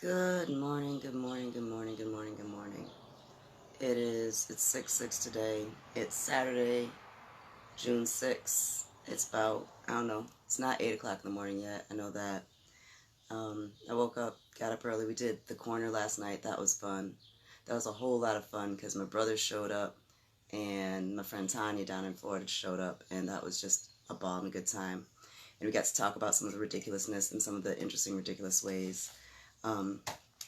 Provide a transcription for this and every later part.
Good morning, good morning, good morning, good morning, good morning. It's 6-6 today. It's Saturday, June 6th. It's about, I don't know, it's not 8 o'clock in the morning yet. I know that. I woke up, got up early. We did the corner last night. That was fun. That was a whole lot of fun because my brother showed up and my friend Tanya down in Florida showed up, and that was just a ball and a good time. And we got to talk about some of the ridiculousness and some of the interesting, ridiculous ways. Um,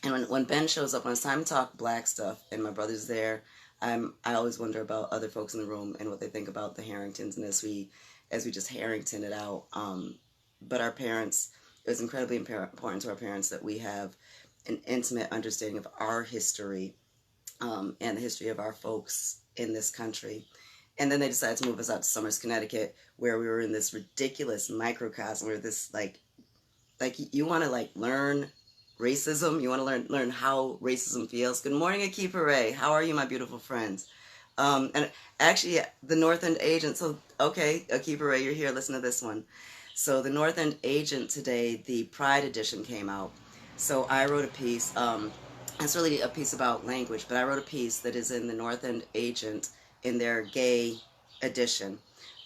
and when Ben shows up, when it's time to talk black stuff, and my brother's there, I always wonder about other folks in the room and what they think about the Harringtons, and as we just Harrington it out. But our parents, it was incredibly important to our parents that we have an intimate understanding of our history, and the history of our folks in this country. And then they decided to move us out to Somers, Connecticut, where we were in this ridiculous microcosm, where this like you want to learn racism. You want to learn how racism feels. Good morning, Akipa Ray. How are you, my beautiful friends? And actually, the North End Agent. So, okay, Akipa Ray, you're here. Listen to this one. So, the North End Agent today, the Pride edition came out. So, I wrote a piece. It's really a piece about language, but I wrote a piece that is in the North End Agent in their gay edition.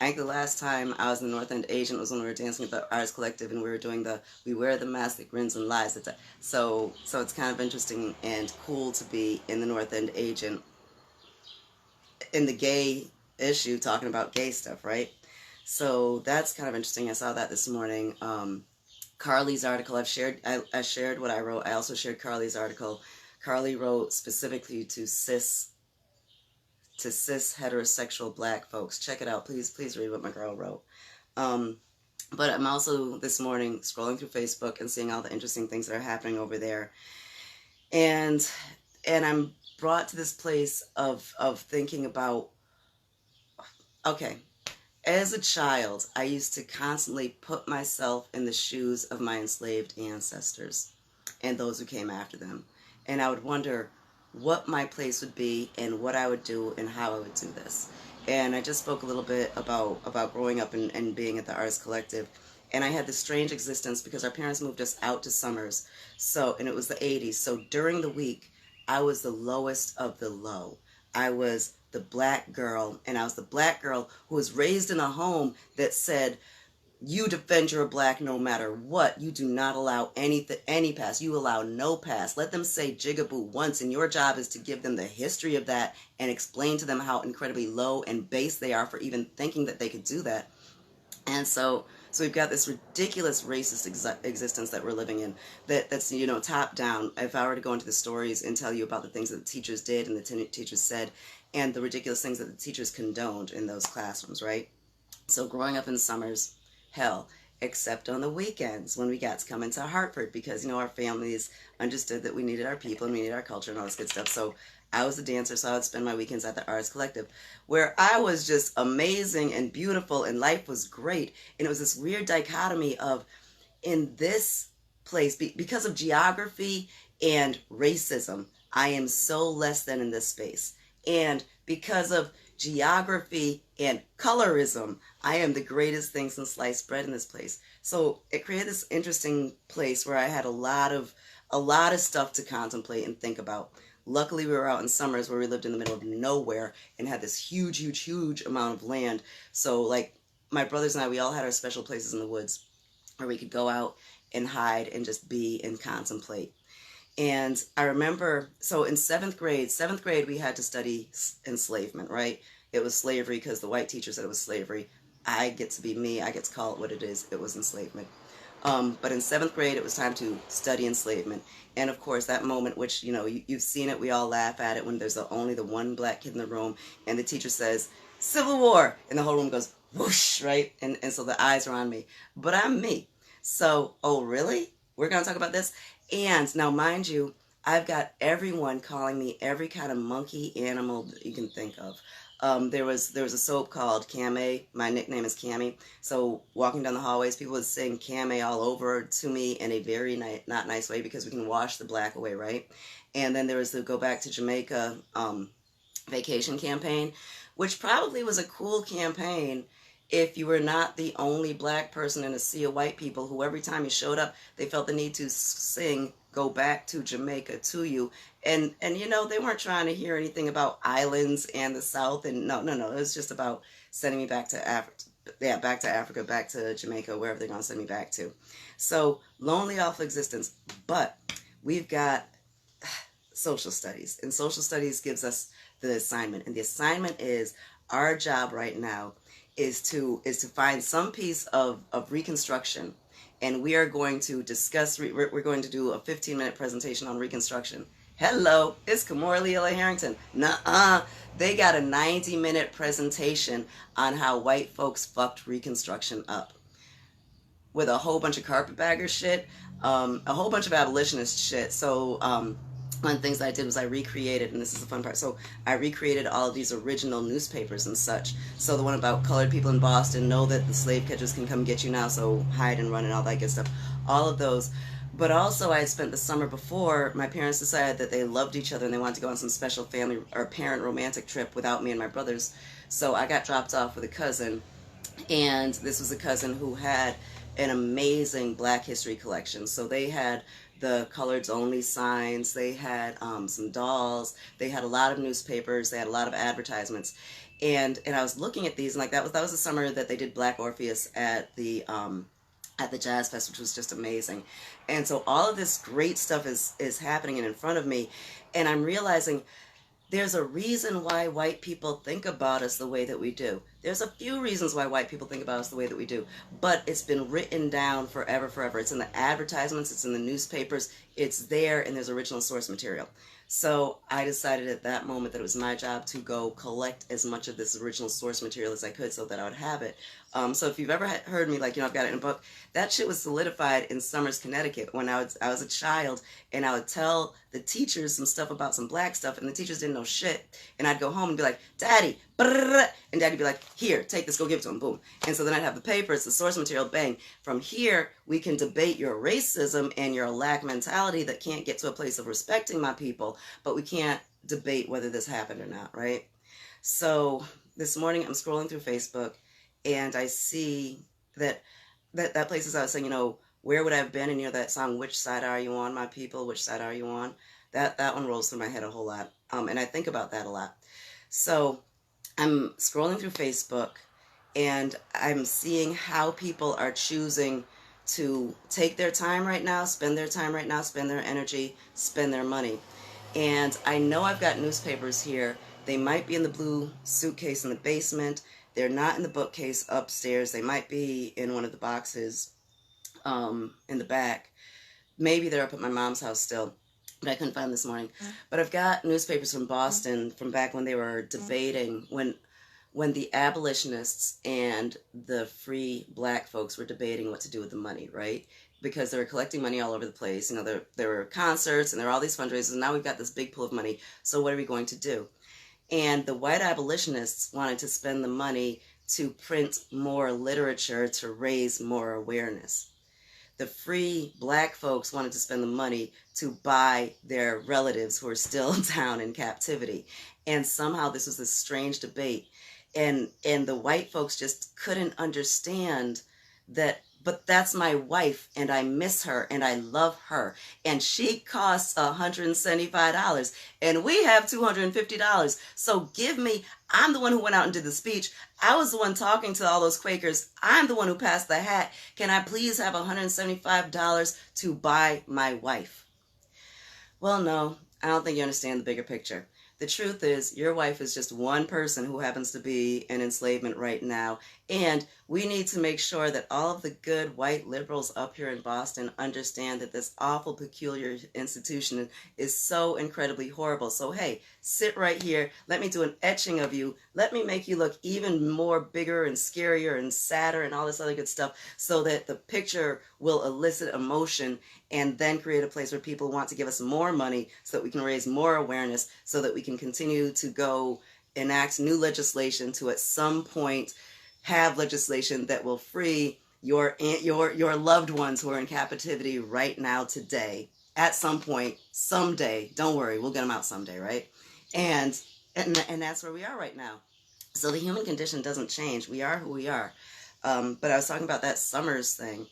I think the last time I was in the North End Agent was when we were dancing at the Arts Collective, and we were doing we wear the mask that grins and lies. So it's kind of interesting and cool to be in the North End Agent in the gay issue, talking about gay stuff, right? So that's kind of interesting. I saw that this morning. Carly's article, I shared what I wrote. I also shared Carly's article. Carly wrote specifically to cis heterosexual black folks. Check it out. Please read what my girl wrote. But I'm also this morning scrolling through Facebook and seeing all the interesting things that are happening over there. And I'm brought to this place of thinking about, okay, as a child, I used to constantly put myself in the shoes of my enslaved ancestors and those who came after them. And I would wonder what my place would be and what I would do and how I would do this. And I just spoke a little bit about growing up and being at the Arts Collective. And I had this strange existence because our parents moved us out to Somers. And it was the 80s. So during the week, I was the lowest of the low. I was the black girl, and I was the black girl who was raised in a home that said, you defend your black no matter what. You do not allow any pass. You allow no pass. Let them say jigaboo once, and your job is to give them the history of that and explain to them how incredibly low and base they are for even thinking that they could do that. And so we've got this ridiculous racist existence that we're living in that's top down. If I were to go into the stories and tell you about the things that the teachers did and the teachers said and the ridiculous things that the teachers condoned in those classrooms, right? So growing up in Somers, hell, except on the weekends when we got to come into Hartford because, our families understood that we needed our people and we needed our culture and all this good stuff. So I was a dancer, so I would spend my weekends at the Arts Collective, where I was just amazing and beautiful and life was great. And it was this weird dichotomy of, in this place, because of geography and racism, I am so less than in this space. And because of geography and colorism, I am the greatest thing since sliced bread in this place. So it created this interesting place where I had a lot of stuff to contemplate and think about. Luckily, we were out in Somers where we lived in the middle of nowhere and had this huge, huge, huge amount of land. So my brothers and I, we all had our special places in the woods where we could go out and hide and just be and contemplate. And I remember, so in seventh grade, we had to study enslavement, right? It was slavery because the white teacher said it was slavery. I get to be me. I get to call it what it is. It was enslavement. But in seventh grade, it was time to study enslavement. And of course, that moment, which, you've seen it, we all laugh at it when there's only the one black kid in the room and the teacher says, Civil War, and the whole room goes whoosh, right? And so the eyes are on me. But I'm me. So, oh, really? We're going to talk about this? And now, mind you, I've got everyone calling me every kind of monkey animal that you can think of. There was a soap called Cammy. My nickname is Cammy. So walking down the hallways, people would sing Cammy all over to me in a very not nice way because we can wash the black away, right? And then there was the Go Back to Jamaica vacation campaign, which probably was a cool campaign if you were not the only black person in a sea of white people who every time you showed up, they felt the need to sing go back to Jamaica to you. And you know, they weren't trying to hear anything about islands and the South. And no, it was just about sending me back to Africa. Yeah, back to Africa, back to Jamaica, wherever they're going to send me back to. So, lonely awful existence. But we've got social studies. And social studies gives us the assignment. And the assignment is, our job right now is to find some piece of reconstruction, and we are going to discuss, we're going to do a 15-minute presentation on reconstruction. Hello, it's Kamora Leela Harrington. Nuh-uh. They got a 90-minute presentation on how white folks fucked Reconstruction up, with a whole bunch of carpetbagger shit, a whole bunch of abolitionist shit. So one of the things I did was I recreated, and this is the fun part, so I recreated all of these original newspapers and such. So the one about colored people in Boston, know that the slave catchers can come get you now, so hide and run and all that good stuff. All of those. But also, I had spent the summer before, my parents decided that they loved each other and they wanted to go on some special family or parent romantic trip without me and my brothers. So I got dropped off with a cousin, and this was a cousin who had an amazing Black history collection. So they had the coloreds only signs, they had some dolls, they had a lot of newspapers, they had a lot of advertisements. And I was looking at these, and like that was the summer that they did Black Orpheus at the Jazz Fest, which was just amazing. And so all of this great stuff is happening and in front of me, and I'm realizing there's a reason why white people think about us the way that we do. There's a few reasons why white people think about us the way that we do, but it's been written down forever. It's in the advertisements, it's in the newspapers, it's there, and there's original source material. So I decided at that moment that it was my job to go collect as much of this original source material as I could so that I would have it. So if you've ever heard me, like, you know, I've got it in a book, that shit was solidified in Somers, Connecticut when I was a child, and I would tell the teachers some stuff about some Black stuff, and the teachers didn't know shit. And I'd go home and be like, Daddy, brrr, and Daddy'd be like, here, take this, go give it to him, boom. And so then I'd have the papers, the source material, bang. From here, we can debate your racism and your lack mentality that can't get to a place of respecting my people, but we can't debate whether this happened or not, right? So this morning I'm scrolling through Facebook, and I see that place, as I was saying, you know, where would I have been? And you know that song, Which Side Are You On, My People? Which Side Are You On? That one rolls through my head a whole lot, and I think about that a lot. So I'm scrolling through Facebook, and I'm seeing how people are choosing to take their time right now, spend their time right now, spend their energy, spend their money. And I know I've got newspapers here. They might be in the blue suitcase in the basement. They're not in the bookcase upstairs. They might be in one of the boxes in the back. Maybe they're up at my mom's house still, but I couldn't find them this morning. But I've got newspapers from Boston from back when they were debating, when the abolitionists and the free Black folks were debating what to do with the money, right? Because they were collecting money all over the place. You know, there were concerts and there were all these fundraisers, and now we've got this big pool of money. So what are we going to do? And the white abolitionists wanted to spend the money to print more literature to raise more awareness. The free Black folks wanted to spend the money to buy their relatives who are still down in captivity. And somehow this was this strange debate. And the white folks just couldn't understand that, but that's my wife, and I miss her, and I love her, and she costs $175, and we have $250. So give me, I'm the one who went out and did the speech. I was the one talking to all those Quakers. I'm the one who passed the hat. Can I please have $175 to buy my wife? Well, no, I don't think you understand the bigger picture. The truth is, your wife is just one person who happens to be in enslavement right now, and we need to make sure that all of the good white liberals up here in Boston understand that this awful, peculiar institution is so incredibly horrible. So, hey, sit right here. Let me do an etching of you. Let me make you look even more bigger and scarier and sadder and all this other good stuff so that the picture will elicit emotion and then create a place where people want to give us more money so that we can raise more awareness, so that we can continue to go enact new legislation to at some point have legislation that will free your loved ones who are in captivity right now today. At some point, someday, don't worry, we'll get them out someday, right? And that's where we are right now. So the human condition doesn't change. We are who we are. But I was talking about that Summers thing,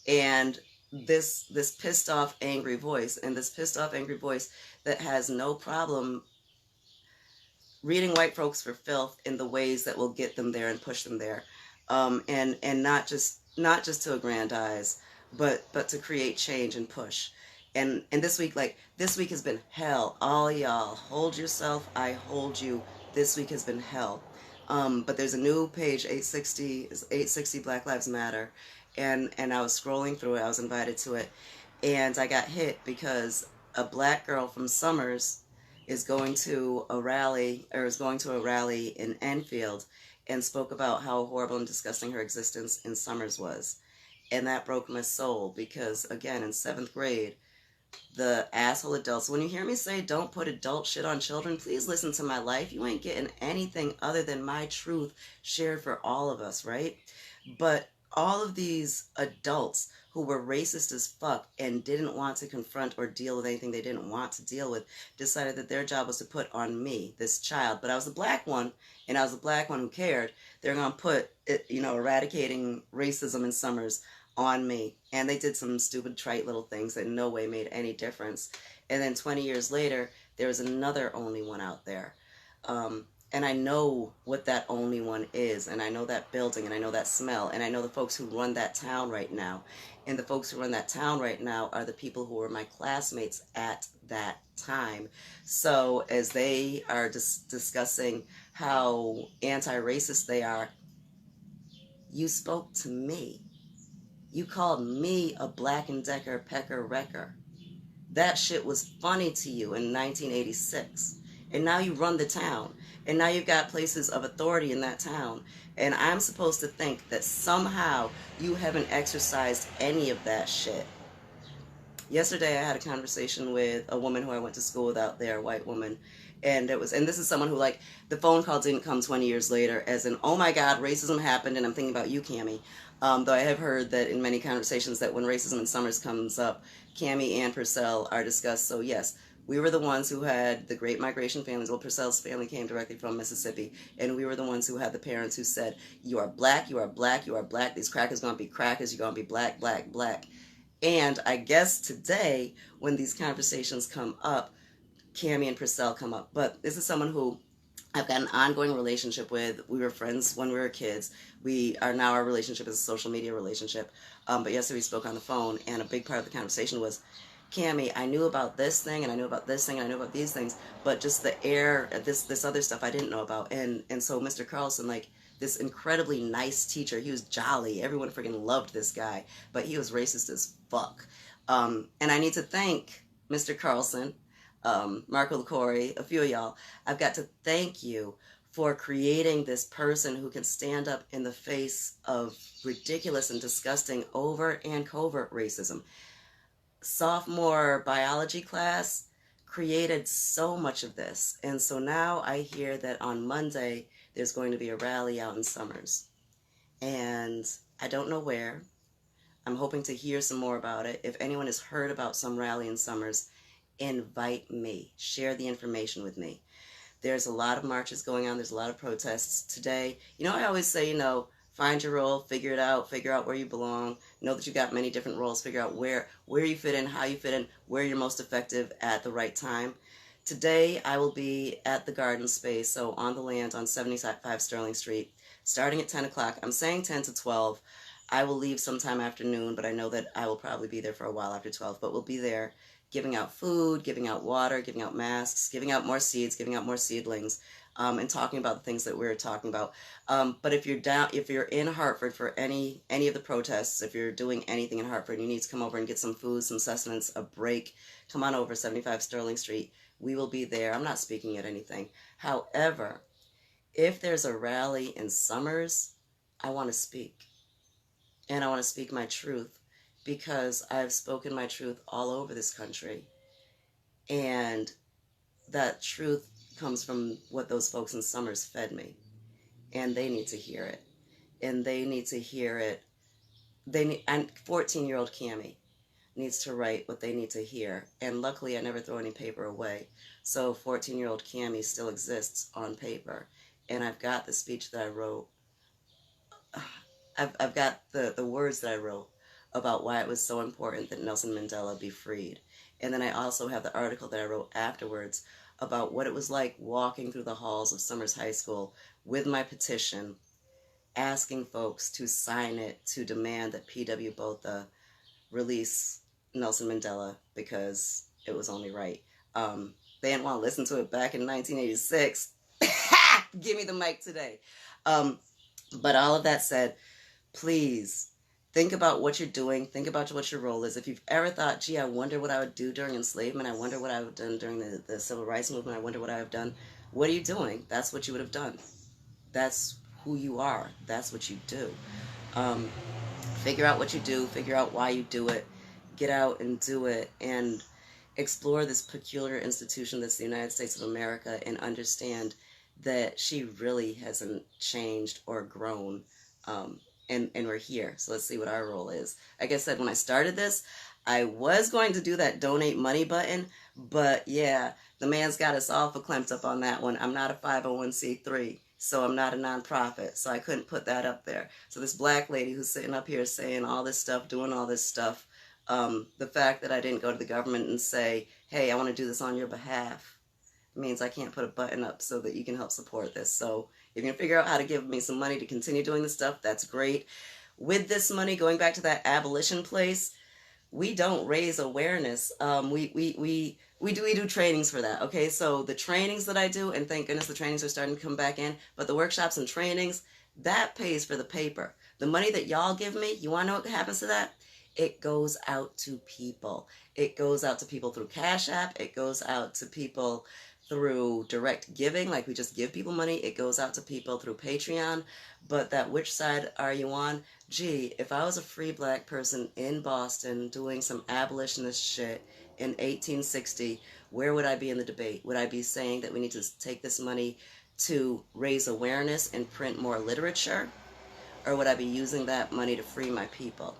and this pissed off angry voice, and this pissed off angry voice that has no problem reading white folks for filth in the ways that will get them there and push them there, and not just to aggrandize, but to create change and push. And this week, like, this week has been hell. All y'all, hold yourself. I hold you. This week has been hell. But there's a new page, 860 Black Lives Matter, and I was scrolling through it. I was invited to it, and I got hit because a black girl from Summers is going to a rally, or is going to a rally in Enfield, and spoke about how horrible and disgusting her existence in Summers was. And that broke my soul because, again, in 7th grade, the asshole adults, when you hear me say don't put adult shit on children, please listen to my life. You ain't getting anything other than my truth shared for all of us, right? But all of these adults who were racist as fuck and didn't want to confront or deal with anything they didn't want to deal with decided that their job was to put on me, this child. But I was the black one, and I was the black one who cared. They're going to put, eradicating racism in Summers on me. And they did some stupid, trite little things that in no way made any difference. And then 20 years later, there was another only one out there. And I know what that only one is, and I know that building, and I know that smell, and I know the folks who run that town right now. And the folks who run that town right now are the people who were my classmates at that time. So as they are discussing how anti-racist they are, you spoke to me. You called me a Black and Decker pecker wrecker. That shit was funny to you in 1986. And now you run the town. And now you've got places of authority in that town. And I'm supposed to think that somehow you haven't exercised any of that shit. Yesterday I had a conversation with a woman who I went to school with out there, a white woman. And this is someone who, like, the phone call didn't come 20 years later as in, oh my God, racism happened and I'm thinking about you, Cammie. Though I have heard that in many conversations that when racism in Summers comes up, Cammie and Purcell are discussed. So yes, we were the ones who had the Great Migration families. Well, Purcell's family came directly from Mississippi, and we were the ones who had the parents who said, you are black, you are black, you are black. These crackers going to be crackers. You're going to be black, black, black. And I guess today, when these conversations come up, Cammie and Purcell come up. But this is someone who I've got an ongoing relationship with. We were friends when we were kids. Our relationship is a social media relationship. But yesterday we spoke on the phone, and a big part of the conversation was, Cammie, I knew about this thing, and I knew about this thing, and I knew about these things, but just the this other stuff I didn't know about. And so Mr. Carlson, like, this incredibly nice teacher, he was jolly. Everyone freaking loved this guy, but he was racist as fuck. And I need to thank Mr. Carlson, Marco LaCorey, a few of y'all. I've got to thank you for creating this person who can stand up in the face of ridiculous and disgusting overt and covert racism. Sophomore biology class created so much of this. And so now I hear that on Monday there's going to be a rally out in Summers. And I don't know where. I'm hoping to hear some more about it. If anyone has heard about some rally in Summers, invite me. Share the information with me. There's a lot of marches going on. There's a lot of protests today. I always say, find your role, figure it out, figure out where you belong. Know that you've got many different roles. Figure out where you fit in, how you fit in, where you're most effective at the right time. Today, I will be at the garden space, so on the land on 75 Sterling Street, starting at 10 o'clock. I'm saying 10 to 12. I will leave sometime after noon, but I know that I will probably be there for a while after 12. But we'll be there giving out food, giving out water, giving out masks, giving out more seeds, giving out more seedlings, and talking about the things that we're talking about. But if you're in Hartford for any of the protests, if you're doing anything in Hartford, you need to come over and get some food, some sustenance, a break. Come on over, 75 Sterling Street. We will be there. I'm not speaking at anything. However, if there's a rally in Summers, I want to speak. And I want to speak my truth because I've spoken my truth all over this country. And that truth comes from what those folks in Summers fed me. And they need to hear it. And they need to hear it. And 14-year-old Cammie needs to write what they need to hear. And luckily, I never throw any paper away. So 14-year-old Cammie still exists on paper. And I've got the speech that I wrote. I've got the words that I wrote about why it was so important that Nelson Mandela be freed. And then I also have the article that I wrote afterwards about what it was like walking through the halls of Summers High School with my petition, asking folks to sign it to demand that P.W. Botha release Nelson Mandela because it was only right. They didn't want to listen to it back in 1986. Give me the mic today. But all of that said, please think about what you're doing. Think about what your role is. If you've ever thought, gee, I wonder what I would do during enslavement. I wonder what I would have done during the civil rights movement. I wonder what I would have done. What are you doing? That's what you would have done. That's who you are. That's what you do. Figure out what you do. Figure out why you do it. Get out and do it. And explore this peculiar institution that's the United States of America and understand that she really hasn't changed or grown. And we're here. So let's see what our role is. Like I said, when I started this, I was going to do that donate money button, but yeah, the man's got us all clamped up on that one. I'm not a 501c3, so I'm not a nonprofit, so I couldn't put that up there. So this black lady who's sitting up here saying all this stuff, doing all this stuff, the fact that I didn't go to the government and say, hey, I want to do this on your behalf, means I can't put a button up so that you can help support this. So if you can figure out how to give me some money to continue doing this stuff, that's great. With this money, going back to that abolition place, we don't raise awareness. We do trainings for that. Okay, so the trainings that I do, and thank goodness the trainings are starting to come back in, but the workshops and trainings, that pays for the paper. The money that y'all give me, you want to know what happens to that? It goes out to people. It goes out to people through Cash App. It goes out to people through direct giving, like we just give people money. It goes out to people through Patreon. But that which side are you on? Gee, if I was a free black person in Boston doing some abolitionist shit in 1860, where would I be in the debate? Would I be saying that we need to take this money to raise awareness and print more literature? Or would I be using that money to free my people?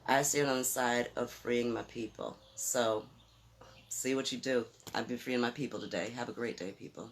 I stand on the side of freeing my people. So see what you do. I've been freeing my people today. Have a great day, people.